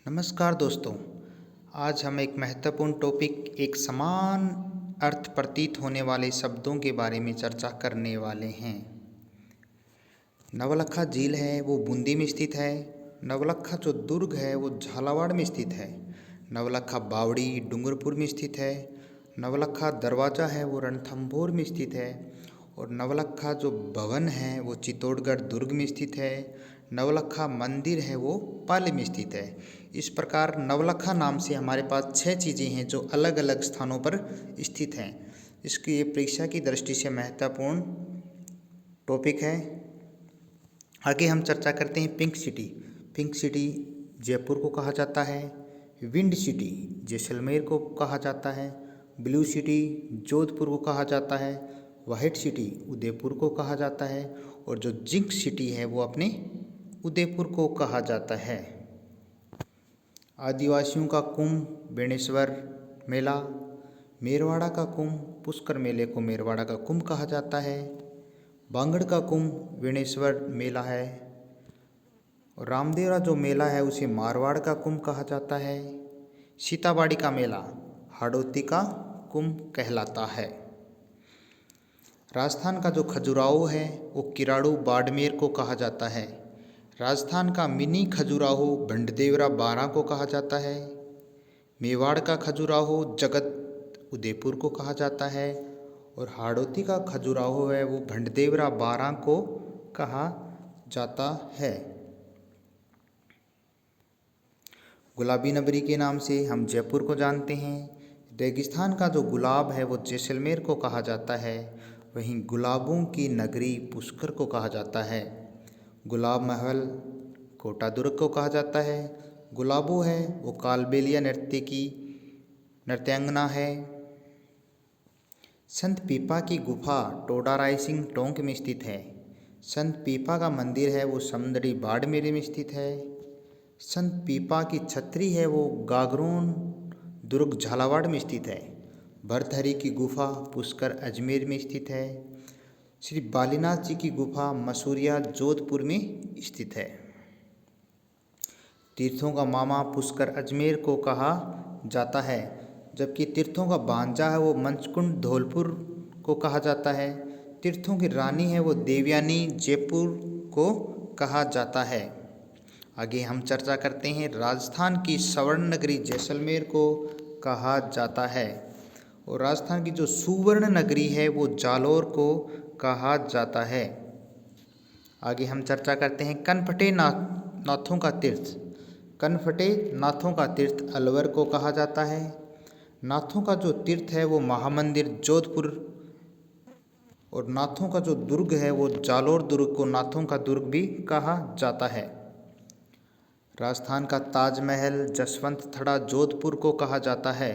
नमस्कार दोस्तों। आज हम एक महत्वपूर्ण टॉपिक, एक समान अर्थ प्रतीत होने वाले शब्दों के बारे में चर्चा करने वाले हैं। नवलखा झील है वो बूंदी में स्थित है। नवलखा जो दुर्ग है वो झालावाड़ में स्थित है। नवलखा बावड़ी डूंगरपुर में स्थित है। नवलखा दरवाज़ा है वो रणथंभौर में स्थित है। और नवलखा जो भवन है वो चित्तौड़गढ़ दुर्ग में स्थित है। नवलखा मंदिर है वो पाली में स्थित है। इस प्रकार नवलखा नाम से हमारे पास 6 चीज़ें हैं जो अलग अलग स्थानों पर स्थित हैं। इसकी ये परीक्षा की दृष्टि से महत्वपूर्ण टॉपिक है। आगे हम चर्चा करते हैं pink city. Pink city Jaipur को कहा जाता है। विंड सिटी जैसलमेर को कहा जाता है। ब्लू सिटी जोधपुर को कहा जाता है। वाइट सिटी उदयपुर को कहा जाता है। और जो जिंक सिटी है वो अपने उदयपुर को कहा जाता है। आदिवासियों का कुंभ बेणेश्वर मेला। मेरवाड़ा का कुंभ पुष्कर मेले को मेरवाड़ा का कुंभ कहा जाता है। बांगड़ का कुंभ बेणेश्वर मेला है। और रामदेवरा जो मेला है उसे मारवाड़ का कुंभ कहा जाता है। सीताबाड़ी का मेला हाड़ौती का कुंभ कहलाता है। राजस्थान का जो खजुराहो है वो किराड़ू बाड़मेर को कहा जाता है। राजस्थान का मिनी खजुराहो भंडदेवरा बारां को कहा जाता है। मेवाड़ का खजुराहो जगत उदयपुर को कहा जाता है। और हाड़ौती का खजुराहो है वो भंडदेवरा बारां को कहा जाता है। गुलाबी नगरी के नाम से हम जयपुर को जानते हैं। रेगिस्तान का जो गुलाब है वो जैसलमेर को कहा जाता है। वहीं गुलाबों की नगरी पुष्कर को कहा जाता है। गुलाब महल कोटा दुर्ग को कहा जाता है। गुलाबो है वो कालबेलिया नृत्य की नृत्यांगना है। संत पीपा की गुफा टोडा रायसिंह टोंक में स्थित है। संत पीपा का मंदिर है वो समुद्री बाड़मेर में स्थित है। संत पीपा की छतरी है वो गागरोन दुर्ग झालावाड़ में स्थित है। भरथरी की गुफा पुष्कर अजमेर में स्थित है। श्री बालीनाथ जी की गुफा मसूरिया जोधपुर में स्थित है। तीर्थों का मामा पुष्कर अजमेर को कहा जाता है, जबकि तीर्थों का भांजा है वो मंचकुंड धौलपुर को कहा जाता है। तीर्थों की रानी है वो देवयानी जयपुर को कहा जाता है। आगे हम चर्चा करते हैं राजस्थान की स्वर्ण नगरी जैसलमेर को कहा जाता है। और राजस्थान की जो सुवर्ण नगरी है वो जालौर को कहा जाता है। आगे हम चर्चा करते हैं कनफटे नाथों का तीर्थ। कनफटे नाथों का तीर्थ अलवर को कहा जाता है। नाथों का जो तीर्थ है वो महामंदिर जोधपुर। और नाथों का जो दुर्ग है वो जालौर दुर्ग को नाथों का दुर्ग भी कहा जाता है। राजस्थान का ताजमहल जसवंत थड़ा जोधपुर को कहा जाता है।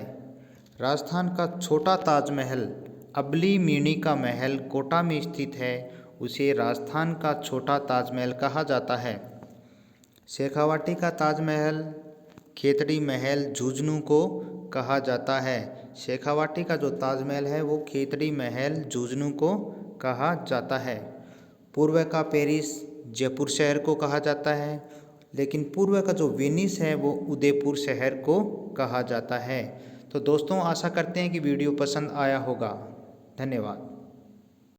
राजस्थान का छोटा ताजमहल अबली मीणी का महल कोटा में स्थित है, उसे राजस्थान का छोटा ताजमहल कहा जाता है। शेखावाटी का ताजमहल खेतड़ी महल झुंझुनू को कहा जाता है। शेखावाटी का जो ताजमहल है वो खेतड़ी महल झुंझुनू को कहा जाता है। पूर्व का पेरिस जयपुर शहर को कहा जाता है, लेकिन पूर्व का जो वेनिस है वो उदयपुर शहर को कहा जाता है। तो दोस्तों आशा करते हैं कि वीडियो पसंद आया होगा। धन्यवाद।